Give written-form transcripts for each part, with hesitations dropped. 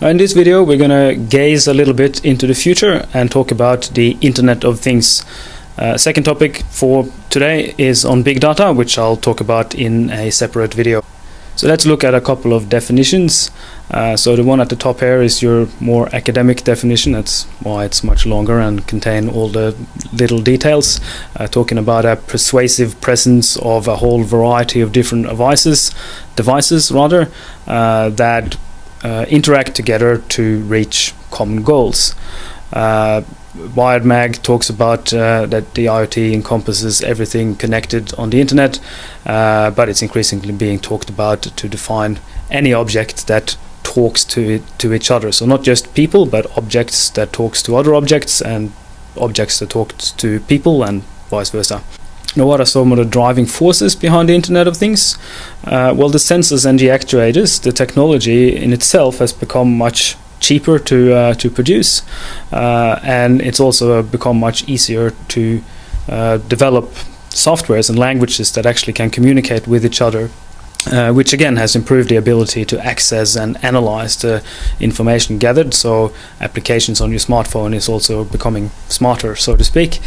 Now in this video we're going to gaze a little bit into the future and talk about the Internet of Things. Second topic for today is on big data, which I'll talk about in a separate video. So let's look at a couple of definitions. So the one at the top here is your more academic definition. That's why it's much longer and contain all the little details. Talking about a persuasive presence of a whole variety of different devices that interact together to reach common goals. Wired Mag talks about that the IoT encompasses everything connected on the internet, but it's increasingly being talked about to define any object that talks to each other. So not just people, but objects that talks to other objects and objects that talk to people and vice versa. Now, what are some of the driving forces behind the Internet of Things? Well, the sensors and the actuators, the technology in itself has become much cheaper to produce, and it's also become much easier to develop softwares and languages that actually can communicate with each other, which again has improved the ability to access and analyze the information gathered. So applications on your smartphone is also becoming smarter, so to speak,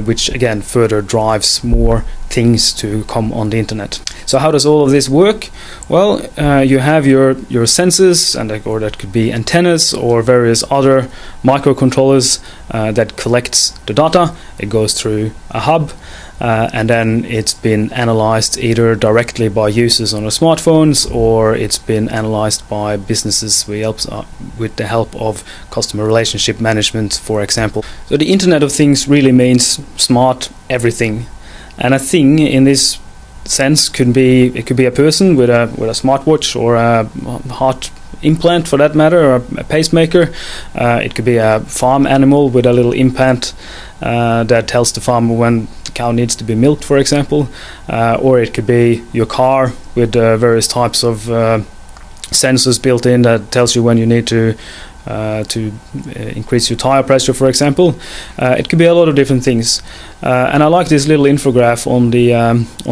which again further drives more things to come on the internet. So how does all of this work? Well, you have your sensors, or that could be antennas or various other microcontrollers that collects the data. It goes through a hub, and then it's been analyzed either directly by users on their smartphones, or it's been analyzed by businesses with the help of customer relationship management, for example. So the Internet of Things really means smart everything. And a thing in this sense could be a person with a smartwatch, or a heart implant for that matter, or a pacemaker. It could be a farm animal with a little implant that tells the farmer when the cow needs to be milked, for example. Or it could be your car with various types of sensors built in that tells you when you need to increase your tire pressure, for example. It could be a lot of different things, and I like this little infograph on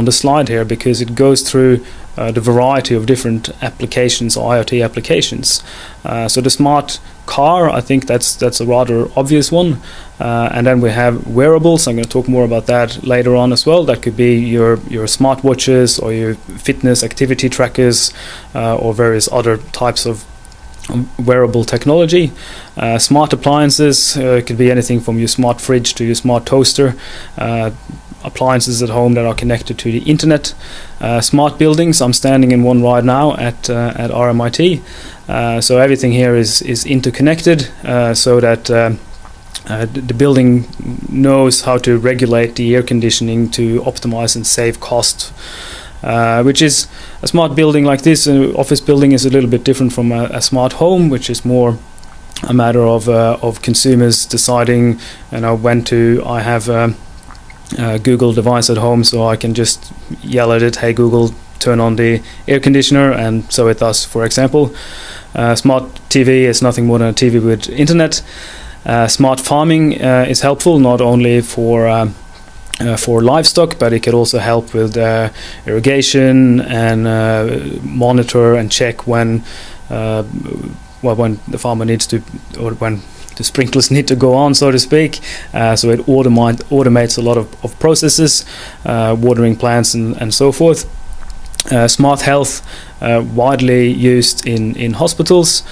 the slide here, because it goes through the variety of different applications, or IoT applications. So the smart car, I think that's a rather obvious one, and then we have wearables. I'm going to talk more about that later on as well. That could be your smartwatches, or your fitness activity trackers, or various other types of wearable technology. Smart appliances could be anything from your smart fridge to your smart toaster. Appliances at home that are connected to the internet. Smart buildings. I'm standing in one right now at RMIT. So everything here is interconnected, so that the building knows how to regulate the air conditioning to optimize and save cost. Which is a smart building like this. Office building is a little bit different from a smart home, which is more a matter of consumers deciding, when I have a Google device at home, so I can just yell at it, "Hey Google, turn on the air conditioner," and so it does, for example. Smart TV is nothing more than a TV with internet. Smart farming is helpful not only for livestock, but it could also help with irrigation and monitor and check when the farmer needs to, or when the sprinklers need to go on, so to speak. So it automates a lot of processes, watering plants and so forth. Smart health, widely used in hospitals,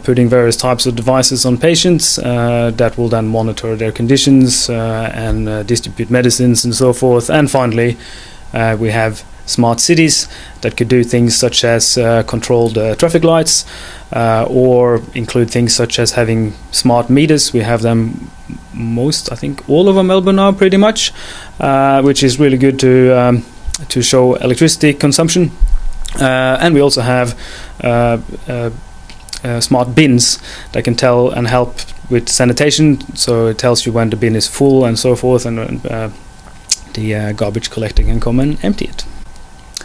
putting various types of devices on patients that will then monitor their conditions and distribute medicines and so forth. And finally, we have smart cities that could do things such as control the traffic lights, or include things such as having smart meters. We have them I think all over Melbourne now, pretty much, which is really good to show electricity consumption. And we also have smart bins that can tell and help with sanitation, so it tells you when the bin is full and so forth, and the garbage collector can come and empty it.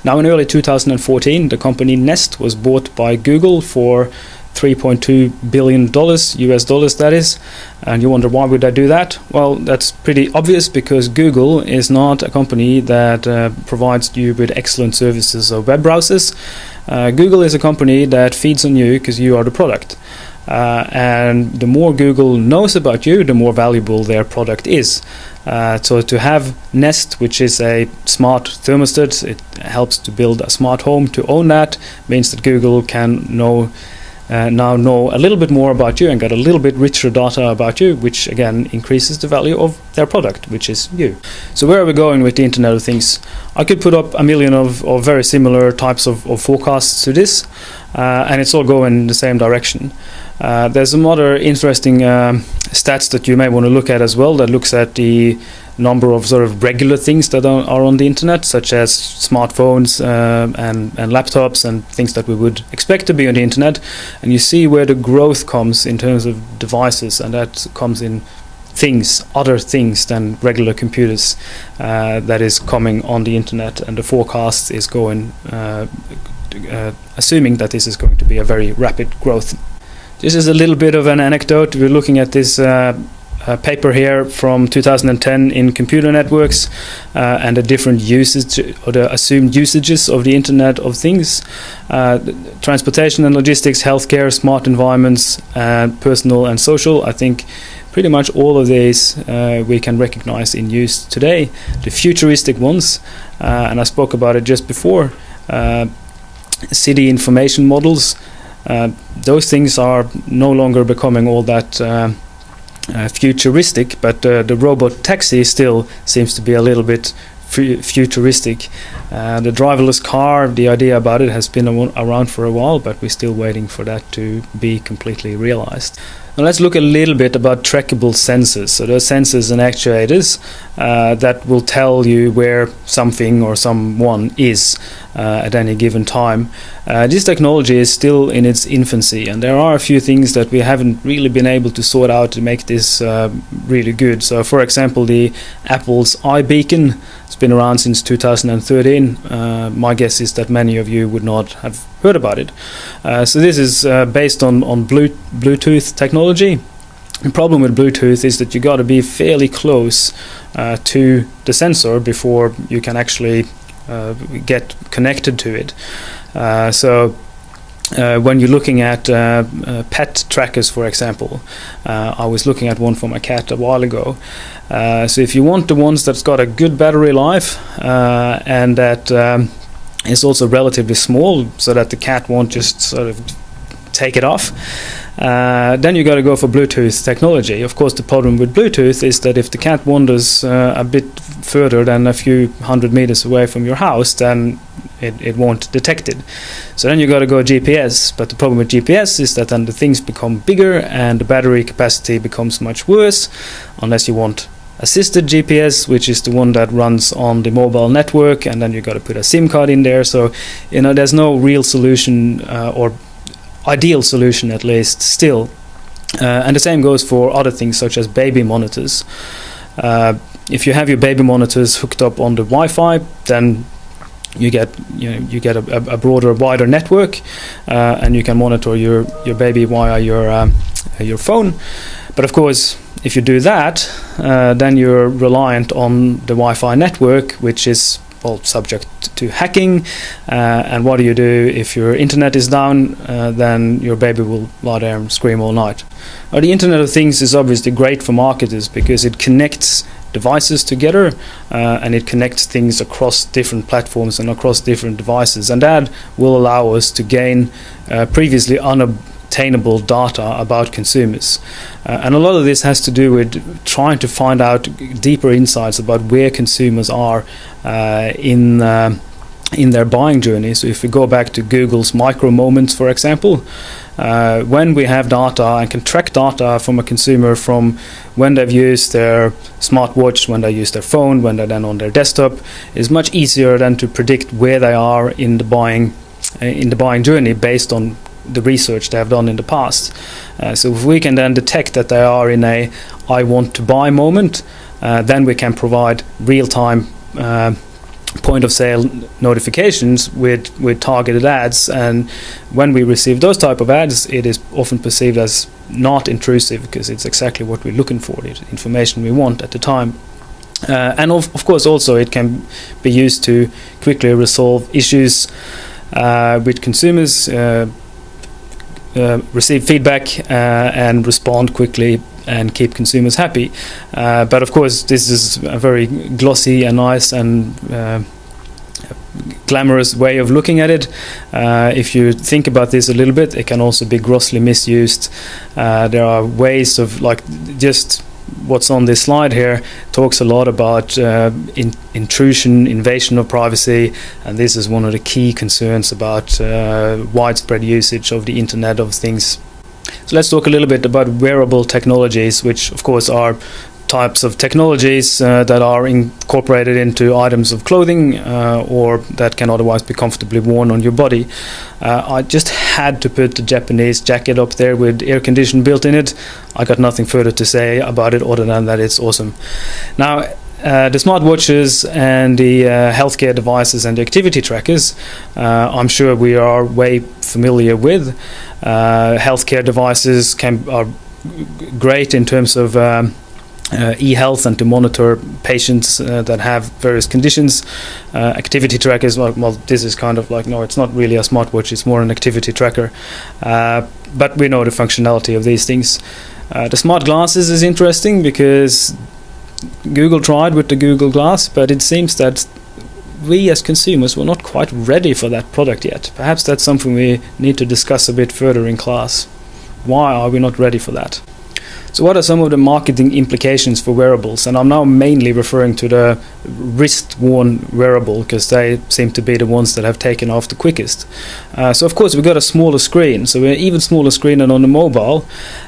Now in early 2014, the company Nest was bought by Google for $3.2 billion, US dollars that is. And you wonder, why would they do that? Well, that's pretty obvious, because Google is not a company that provides you with excellent services or web browsers. Google is a company that feeds on you because you are the product. and the more Google knows about you, the more valuable their product is. So to have Nest, which is a smart thermostat, it helps to build a smart home. To own that means that Google can now know a little bit more about you and get a little bit richer data about you, which again increases the value of their product, which is you. So where are we going with the Internet of Things? I could put up a million of very similar types of forecasts to this, and it's all going in the same direction. There's some other interesting stats that you may want to look at as well, that looks at the number of sort of regular things that are on the internet, such as smartphones and laptops and things that we would expect to be on the internet. And you see where the growth comes in terms of devices, and that comes in things, other things than regular computers, that is coming on the internet, and the forecast is going assuming that this is going to be a very rapid growth. This is a little bit of an anecdote. We're looking at this paper here from 2010 in computer networks, and the different usage or the assumed usages of the Internet of Things: transportation and logistics, healthcare, smart environments, personal and social. I think pretty much all of these we can recognize in use today. The futuristic ones, and I spoke about it just before, city information models. Those things are no longer becoming all that futuristic, but the robot taxi still seems to be a little bit futuristic. The driverless car, the idea about it has been around for a while, but we're still waiting for that to be completely realized. Now let's look a little bit about trackable sensors. So those sensors and actuators that will tell you where something or someone is at any given time. This technology is still in its infancy, and there are a few things that we haven't really been able to sort out to make this really good. So for example, the Apple's iBeacon has been around since 2013. My guess is that many of you would not have heard about it. So this is based on Bluetooth technology. The problem with Bluetooth is that you got to be fairly close to the sensor before you can actually get connected to it. So when you're looking at pet trackers, for example, I was looking at one for my cat a while ago. So if you want the ones that's got a good battery life and that is also relatively small, so that the cat won't just sort of take it off, then you got to go for Bluetooth technology. Of course, the problem with Bluetooth is that if the cat wanders a bit further than a few hundred meters away from your house, then it won't detect it. So then you got to go GPS. But the problem with GPS is that then the things become bigger and the battery capacity becomes much worse, unless you want assisted GPS, which is the one that runs on the mobile network, and then you got to put a SIM card in there. So there's no real solution or ideal solution, at least still. And the same goes for other things such as baby monitors. If you have your baby monitors hooked up on the Wi-Fi, then you get a broader, wider network, and you can monitor your baby via your phone. But of course, if you do that, then you're reliant on the Wi-Fi network, which is subject to hacking. And what do you do if your internet is down? Then your baby will lie there and scream all night. The Internet of Things is obviously great for marketers because it connects devices together, and it connects things across different platforms and across different devices, and that will allow us to gain previously unobtainable data about consumers. And a lot of this has to do with trying to find out deeper insights about where consumers are in their buying journey. So if we go back to Google's micro moments, for example, when we have data and can track data from a consumer from when they've used their smartwatch, when they use their phone, when they're then on their desktop, it's much easier than to predict where they are in the buying journey based on the research they have done in the past. So if we can then detect that they are in a I want to buy moment, then we can provide real-time point of sale notifications with targeted ads, and when we receive those type of ads, it is often perceived as not intrusive because it's exactly what we're looking for, the information we want at the time. And of course also it can be used to quickly resolve issues with consumers. receive feedback and respond quickly and keep consumers happy. But of course, this is a very glossy and nice and glamorous way of looking at it. If you think about this a little bit, it can also be grossly misused. There are ways of, like, just what's on this slide here talks a lot about intrusion, invasion of privacy, and this is one of the key concerns about widespread usage of the Internet of Things. So let's talk a little bit about wearable technologies, which of course are types of technologies that are incorporated into items of clothing or that can otherwise be comfortably worn on your body. I just had to put the Japanese jacket up there with air conditioning built in it. I got nothing further to say about it other than that it's awesome. Now, the smartwatches and the healthcare devices and the activity trackers, I'm sure we are way familiar with. Healthcare devices are great in terms of e-health and to monitor patients that have various conditions. Activity trackers, well, this is kind of like, no, it's not really a smartwatch, it's more an activity tracker. But we know the functionality of these things. The smart glasses is interesting because Google tried with the Google Glass, but it seems that we as consumers were not quite ready for that product yet. Perhaps that's something we need to discuss a bit further in class. Why are we not ready for that? So what are some of the marketing implications for wearables? And I'm now mainly referring to the wrist-worn wearable because they seem to be the ones that have taken off the quickest. So of course we've got a smaller screen, so we're even smaller screen than on the mobile,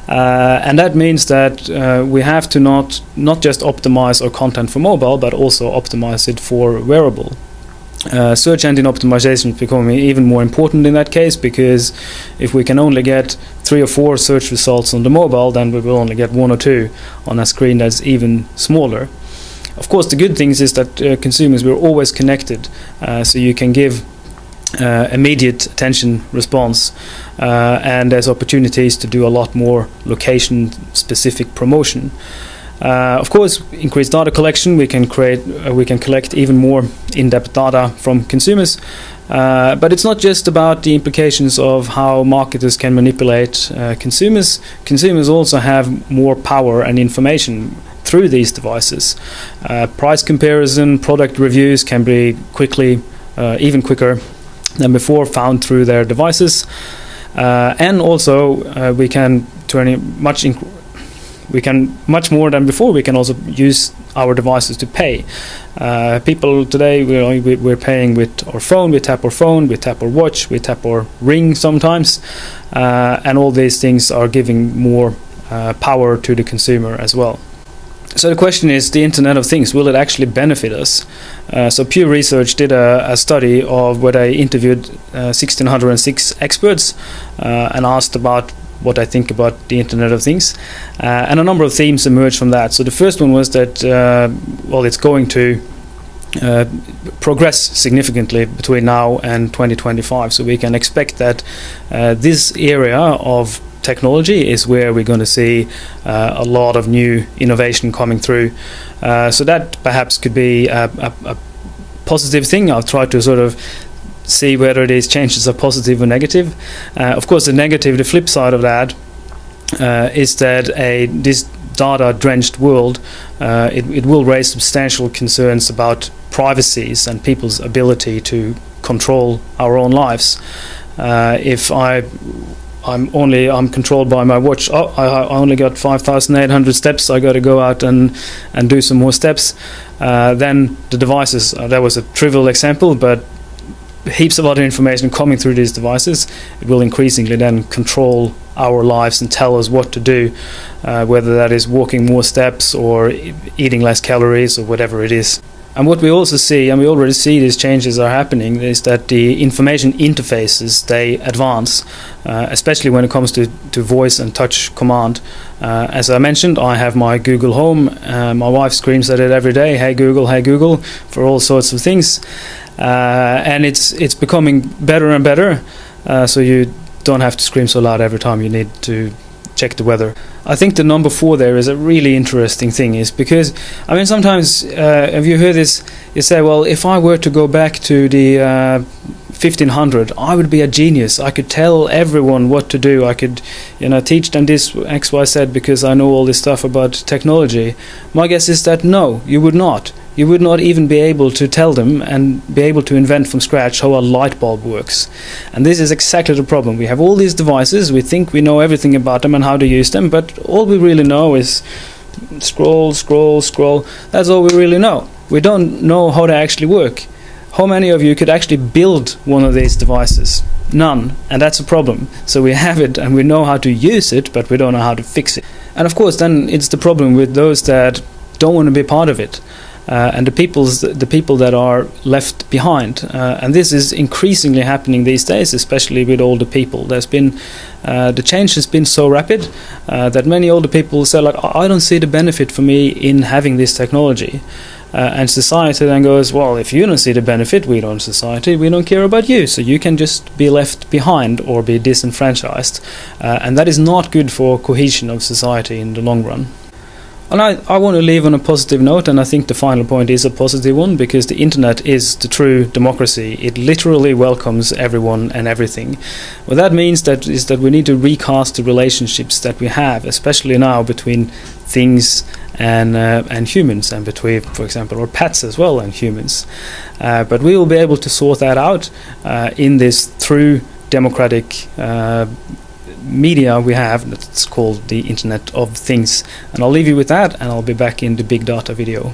and that means that we have to not just optimize our content for mobile, but also optimize it for wearable. Search engine optimization is becoming even more important in that case, because if we can only get 3 or 4 search results on the mobile, then we will only get 1 or 2 on a screen that's even smaller. Of course, the good things is that consumers, we're always connected, so you can give immediate attention response, and there's opportunities to do a lot more location-specific promotion. Of course, increased data collection, we can collect even more in-depth data from consumers, but it's not just about the implications of how marketers can manipulate consumers. Consumers also have more power and information through these devices. Price comparison, product reviews can be even quicker than before, found through their devices, and also we can much more than before. We can also use our devices to pay. People today, we're paying with our phone. We tap our phone, we tap our watch, we tap our ring sometimes, and all these things are giving more power to the consumer as well. So the question is, the Internet of Things, will it actually benefit us? So Pew Research did a study where they interviewed 1,606 experts and asked about what I think about the Internet of Things, and a number of themes emerged from that. So the first one was that it's going to progress significantly between now and 2025. So we can expect that this area of technology is where we're going to see a lot of new innovation coming through. So that perhaps could be a positive thing. I'll try to sort of see whether these changes are positive or negative. Of course, the flip side of that is that this data-drenched world, it will raise substantial concerns about privacies and people's ability to control our own lives. If I'm controlled by my watch. I only got 5,800 steps. I got to go out and do some more steps. Then the devices. That was a trivial example, but heaps of other information coming through these devices. It will increasingly then control our lives and tell us what to do, whether that is walking more steps or eating less calories or whatever it is. And what we also see, and we already see these changes are happening, is that the information interfaces, they advance, especially when it comes to voice and touch command. As I mentioned, I have my Google Home. My wife screams at it every day, hey Google, for all sorts of things. And it's becoming better and better, so you don't have to scream so loud every time you need to check the weather. I think the number 4 there is a really interesting thing, is because sometimes have you heard this? You say, well, if I were to go back to the 1500, I would be a genius. I could tell everyone what to do. I could, teach them this X, Y, Z because I know all this stuff about technology. My guess is that no, you would not. You would not even be able to tell them and be able to invent from scratch how a light bulb works. And this is exactly the problem. We have all these devices, we think we know everything about them and how to use them, but all we really know is scroll, scroll, scroll. That's all we really know. We don't know how they actually work. How many of you could actually build one of these devices? None, and that's a problem. So we have it and we know how to use it, but we don't know how to fix it. And of course then it's the problem with those that don't want to be part of it. And the people that are left behind, and this is increasingly happening these days, especially with older people. There's been the change has been so rapid that many older people say, like, I don't see the benefit for me in having this technology. And society then goes, well, if you don't see the benefit, we don't society, we don't care about you, so you can just be left behind or be disenfranchised. And that is not good for cohesion of society in the long run. And I want to leave on a positive note, and I think the final point is a positive one, because the internet is the true democracy. It literally welcomes everyone and everything. What that means is that we need to recast the relationships that we have, especially now between things and humans, and between, for example, our pets as well and humans. But we will be able to sort that out in this true democratic media we have that's called the Internet of Things. And I'll leave you with that, and I'll be back in the big data video.